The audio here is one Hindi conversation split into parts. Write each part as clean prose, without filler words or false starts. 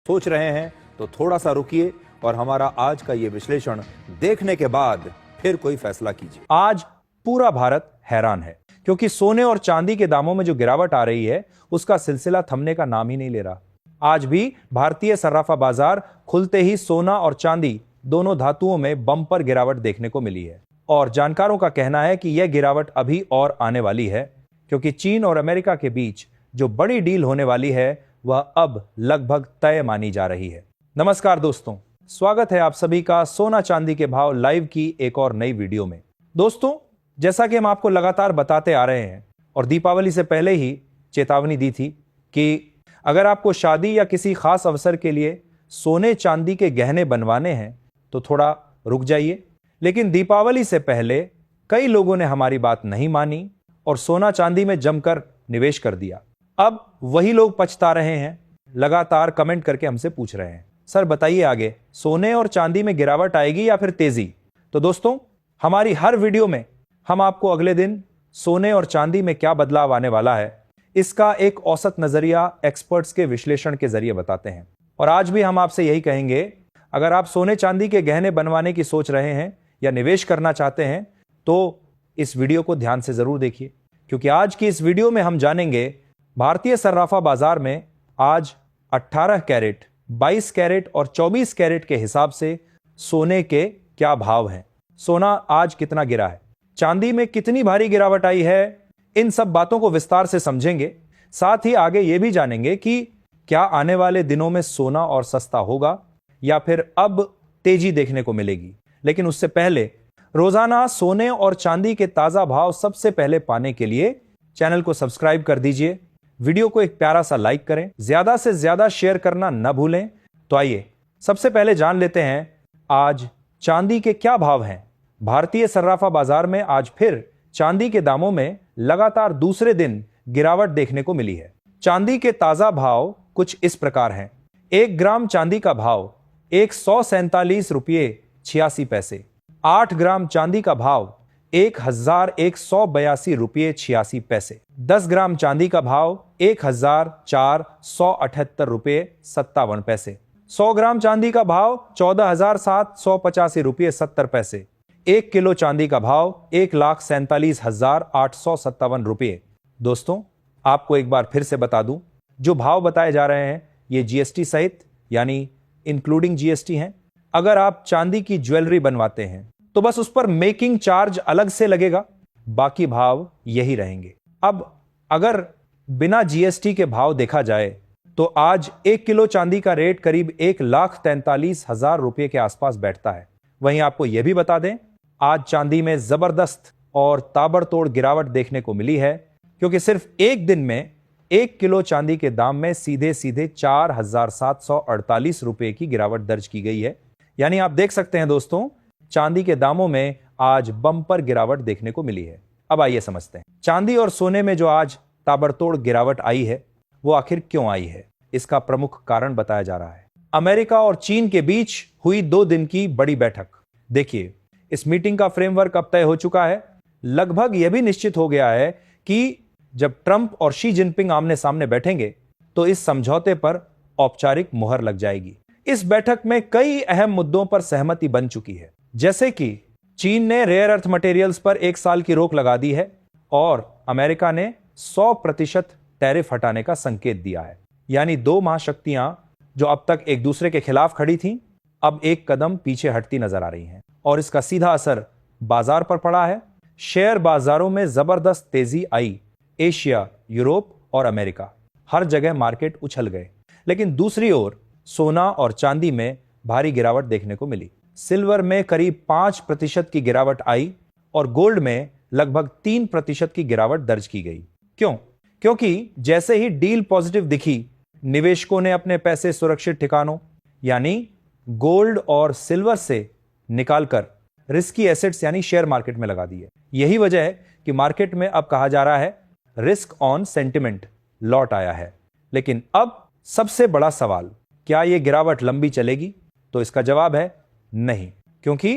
सोच रहे हैं तो थोड़ा सा रुकिए और हमारा आज का ये विश्लेषण देखने के बाद फिर कोई फैसला कीजिए। आज पूरा भारत हैरान है क्योंकि सोने और चांदी के दामों में जो गिरावट आ रही है उसका सिलसिला थमने का नाम ही नहीं ले रहा। आज भी भारतीय सर्राफा बाजार खुलते ही सोना और चांदी दोनों धातुओं में बम्पर गिरावट देखने को मिली है और जानकारों का कहना है कि यह गिरावट अभी और आने वाली है क्योंकि चीन और अमेरिका के बीच जो बड़ी डील होने वाली है वह अब लगभग तय मानी जा रही है। नमस्कार दोस्तों, स्वागत है आप सभी का सोना चांदी के भाव लाइव की एक और नई वीडियो में। दोस्तों, जैसा कि हम आपको लगातार बताते आ रहे हैं और दीपावली से पहले ही चेतावनी दी थी कि अगर आपको शादी या किसी खास अवसर के लिए सोने चांदी के गहने बनवाने हैं तो थोड़ा रुक जाइए। लेकिन दीपावली से पहले कई लोगों ने हमारी बात नहीं मानी और सोना चांदी में जमकर निवेश कर दिया। अब वही लोग पछता रहे हैं, लगातार कमेंट करके हमसे पूछ रहे हैं, सर बताइए आगे सोने और चांदी में गिरावट आएगी या फिर तेजी। तो दोस्तों, हमारी हर वीडियो में हम आपको अगले दिन सोने और चांदी में क्या बदलाव आने वाला है इसका एक औसत नजरिया एक्सपर्ट्स के विश्लेषण के जरिए बताते हैं। और आज भी हम आपसे यही कहेंगे, अगर आप सोने चांदी के गहने बनवाने की सोच रहे हैं या निवेश करना चाहते हैं तो इस वीडियो को ध्यान से जरूर देखिए, क्योंकि आज की इस वीडियो में हम जानेंगे भारतीय सर्राफा बाजार में आज 18 कैरेट, 22 कैरेट और 24 कैरेट के हिसाब से सोने के क्या भाव हैं। सोना आज कितना गिरा है, चांदी में कितनी भारी गिरावट आई है, इन सब बातों को विस्तार से समझेंगे। साथ ही आगे यह भी जानेंगे कि क्या आने वाले दिनों में सोना और सस्ता होगा या फिर अब तेजी देखने को मिलेगी। लेकिन उससे पहले रोजाना सोने और चांदी के ताजा भाव सबसे पहले पाने के लिए चैनल को सब्सक्राइब कर दीजिए, वीडियो को एक प्यारा सा लाइक करें, ज्यादा से ज्यादा शेयर करना न भूलें। तो आइए सबसे पहले जान लेते हैं आज चांदी के क्या भाव हैं। भारतीय सर्राफा बाजार में आज फिर चांदी के दामों में लगातार दूसरे दिन गिरावट देखने को मिली है। चांदी के ताजा भाव कुछ इस प्रकार हैं। 1 ग्राम चांदी का भाव 147 रुपये 86 पैसे, 8 ग्राम चांदी का भाव 1182 रुपये 86 पैसे, 10 ग्राम चांदी का भाव 1478 रुपये 57 पैसे, 100 ग्राम चांदी का भाव 14,785 रुपये 70 पैसे, 1 किलो चांदी का भाव 1,47,857 रुपये। दोस्तों, आपको एक बार फिर से बता दूं, जो भाव बताए जा रहे हैं ये जीएसटी सहित यानी इंक्लूडिंग जीएसटी हैं। अगर आप चांदी की ज्वेलरी बनवाते हैं तो बस उस पर मेकिंग चार्ज अलग से लगेगा, बाकी भाव यही रहेंगे। अब अगर बिना जीएसटी के भाव देखा जाए तो आज 1 किलो चांदी का रेट करीब 1,43,000 रुपये के आसपास बैठता है। वहीं आपको यह भी बता दें, आज चांदी में जबरदस्त और ताबड़तोड़ गिरावट देखने को मिली है, क्योंकि सिर्फ एक दिन में 1 किलो चांदी के दाम में सीधे 4,748 रुपये की गिरावट दर्ज की गई है। यानी आप देख सकते हैं दोस्तों, चांदी के दामों में आज बम्पर गिरावट देखने को मिली है। अब आइए समझते हैं चांदी और सोने में जो आज ताबड़तोड़ गिरावट आई है वो आखिर क्यों आई है। इसका प्रमुख कारण बताया जा रहा है अमेरिका और चीन के बीच हुई 2 दिन की बड़ी बैठक। देखिए, इस मीटिंग का फ्रेमवर्क अब तय हो चुका है। लगभग यह भी निश्चित हो गया है कि जब ट्रंप और शी जिनपिंग आमने सामने बैठेंगे तो इस समझौते पर औपचारिक मुहर लग जाएगी। इस बैठक में कई अहम मुद्दों पर सहमति बन चुकी है, जैसे कि चीन ने रेयर अर्थ मटेरियल्स पर 1 साल की रोक लगा दी है और अमेरिका ने 100% टैरिफ हटाने का संकेत दिया है। यानी 2 महाशक्तियां जो अब तक एक दूसरे के खिलाफ खड़ी थीं, अब एक कदम पीछे हटती नजर आ रही हैं और इसका सीधा असर बाजार पर पड़ा है। शेयर बाजारों में जबरदस्त तेजी आई। एशिया, यूरोप और अमेरिका, हर जगह मार्केट उछल गए। लेकिन दूसरी ओर सोना और चांदी में भारी गिरावट देखने को मिली। सिल्वर में करीब 5% की गिरावट आई और गोल्ड में लगभग 3% की गिरावट दर्ज की गई। क्यों? क्योंकि जैसे ही डील पॉजिटिव दिखी, निवेशकों ने अपने पैसे सुरक्षित ठिकानों यानी गोल्ड और सिल्वर से निकालकर रिस्की एसेट्स यानी शेयर मार्केट में लगा दिए। यही वजह है कि मार्केट में अब कहा जा रहा है रिस्क ऑन सेंटिमेंट लौट आया है। लेकिन अब सबसे बड़ा सवाल, क्या यह गिरावट लंबी चलेगी? तो इसका जवाब है नहीं, क्योंकि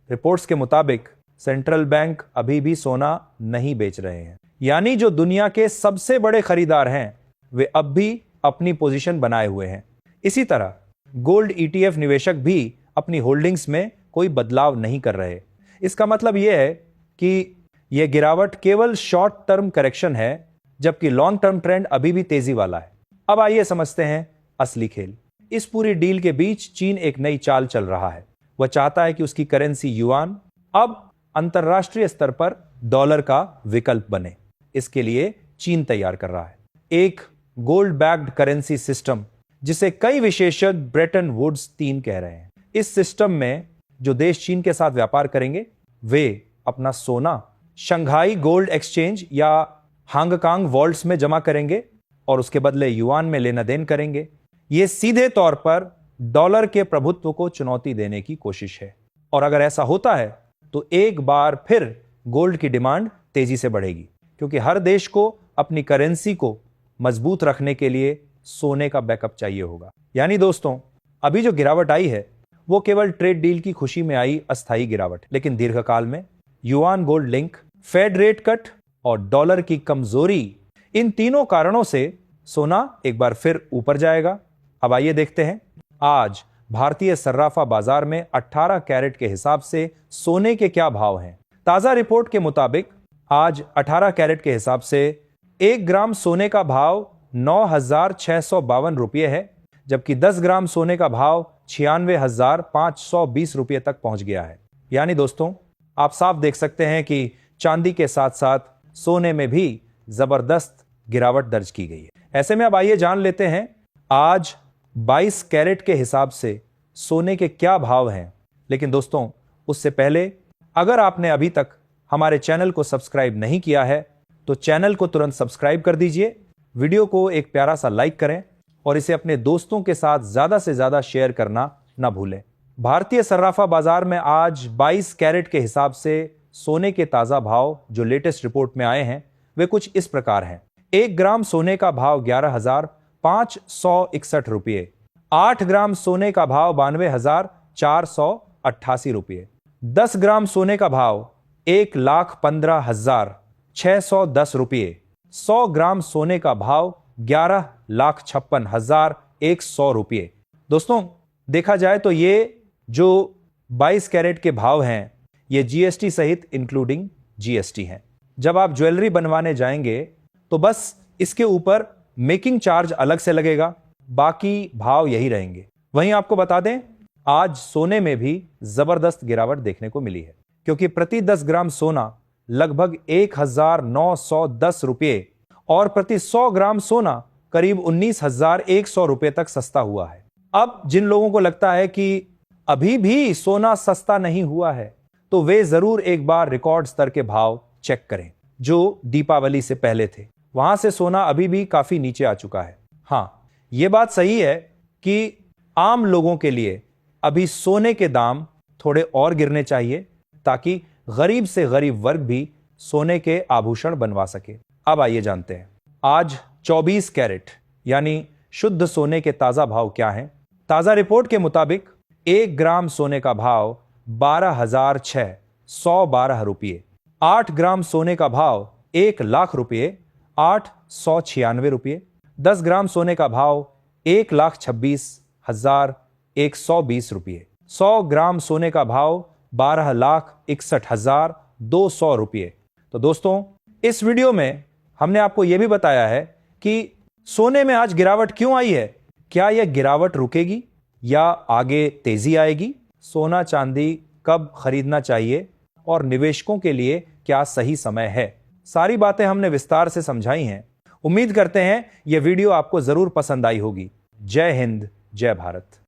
रिपोर्ट्स के मुताबिक सेंट्रल बैंक अभी भी सोना नहीं बेच रहे हैं। यानी जो दुनिया के सबसे बड़े खरीदार हैं वे अब भी अपनी पोजीशन बनाए हुए हैं। इसी तरह गोल्ड ईटीएफ निवेशक भी अपनी होल्डिंग्स में कोई बदलाव नहीं कर रहे। इसका मतलब यह है कि यह गिरावट केवल शॉर्ट टर्म करेक्शन है, जबकि लॉन्ग टर्म ट्रेंड अभी भी तेजी वाला है। अब आइए समझते हैं असली खेल। इस पूरी डील के बीच चीन एक नई चाल चल रहा है। वह चाहता है कि उसकी करेंसी युआन अब अंतरराष्ट्रीय स्तर पर डॉलर का विकल्प बने। इसके लिए चीन तैयार कर रहा है एक गोल्ड बैक्ड करेंसी सिस्टम, जिसे कई विशेषज्ञ ब्रेटन वुड्स 3 कह रहे हैं। इस सिस्टम में जो देश चीन के साथ व्यापार करेंगे वे अपना सोना शंघाई गोल्ड एक्सचेंज या हांगकांग वॉल्ट्स में जमा करेंगे और उसके बदले युआन में लेना देन करेंगे। यह सीधे तौर पर डॉलर के प्रभुत्व को चुनौती देने की कोशिश है। और अगर ऐसा होता है तो एक बार फिर गोल्ड की डिमांड तेजी से बढ़ेगी, क्योंकि हर देश को अपनी करेंसी को मजबूत रखने के लिए सोने का बैकअप चाहिए होगा। यानी दोस्तों, अभी जो गिरावट आई है वो केवल ट्रेड डील की खुशी में आई अस्थायी गिरावट, लेकिन दीर्घकाल में yuan gold link, Fed rate cut और डॉलर की कमजोरी, इन तीनों कारणों से सोना एक बार फिर ऊपर जाएगा। अब आइए देखते हैं आज भारतीय सर्राफा बाजार में 18 कैरेट के हिसाब से सोने के क्या भाव हैं। ताजा रिपोर्ट के मुताबिक आज 18 कैरेट के हिसाब से 1 ग्राम सोने का भाव 9,652 रुपये है, जबकि 10 ग्राम सोने का भाव 96,520 रुपये तक पहुंच गया है। यानी दोस्तों, आप साफ देख सकते हैं कि चांदी के साथ साथ सोने में भी जबरदस्त गिरावट दर्ज की गई है। ऐसे में अब आइए जान लेते हैं आज 22 कैरेट के हिसाब से सोने के क्या भाव हैं। लेकिन दोस्तों, उससे पहले अगर आपने अभी तक हमारे चैनल को सब्सक्राइब नहीं किया है तो चैनल को तुरंत सब्सक्राइब कर दीजिए, वीडियो को एक प्यारा सा लाइक करें और इसे अपने दोस्तों के साथ ज्यादा से ज्यादा शेयर करना ना भूलें। भारतीय सर्राफा बाजार में आज 22 कैरेट के हिसाब से सोने के ताजा भाव जो लेटेस्ट रिपोर्ट में आए हैं वे कुछ इस प्रकार हैं। 1 ग्राम सोने का भाव 11,561 रुपये, 8 ग्राम सोने का भाव 92,488 रुपये, 10 ग्राम सोने का भाव 1,15,610 रुपये, 100 ग्राम सोने का भाव 11,56,100 रुपये। दोस्तों, देखा जाए तो ये जो 22 कैरेट के भाव हैं ये जीएसटी सहित इंक्लूडिंग जीएसटी हैं। जब आप ज्वेलरी बनवाने जाएंगे तो बस इसके ऊपर मेकिंग चार्ज अलग से लगेगा, बाकी भाव यही रहेंगे। वहीं आपको बता दें, आज सोने में भी जबरदस्त गिरावट देखने को मिली है, क्योंकि प्रति 10 ग्राम सोना लगभग 1,910 रुपये और प्रति 100 ग्राम सोना करीब 19,100 रुपये तक सस्ता हुआ है। अब जिन लोगों को लगता है कि अभी भी सोना सस्ता नहीं हुआ है तो वे जरूर एक बार रिकॉर्ड स्तर के भाव चेक करें जो दीपावली से पहले थे। वहां से सोना अभी भी काफी नीचे आ चुका है। हाँ, यह बात सही है कि आम लोगों के लिए अभी सोने के दाम थोड़े और गिरने चाहिए ताकि गरीब से गरीब वर्ग भी सोने के आभूषण बनवा सके। अब आइए जानते हैं आज 24 कैरेट यानी शुद्ध सोने के ताजा भाव क्या हैं। ताजा रिपोर्ट के मुताबिक 1 ग्राम सोने का भाव 12,612 रुपये, 8 ग्राम सोने का भाव 1,00,000 रुपये 896 रुपये, 10 ग्राम सोने का भाव 1,26,120 रुपये, 100 ग्राम सोने का भाव 12,61,200 रुपये। तो दोस्तों, इस वीडियो में हमने आपको यह भी बताया है कि सोने में आज गिरावट क्यों आई है, क्या यह गिरावट रुकेगी या आगे तेजी आएगी, सोना चांदी कब खरीदना चाहिए और निवेशकों के लिए क्या सही समय है। सारी बातें हमने विस्तार से समझाई हैं। उम्मीद करते हैं यह वीडियो आपको जरूर पसंद आई होगी। जय हिंद, जय भारत।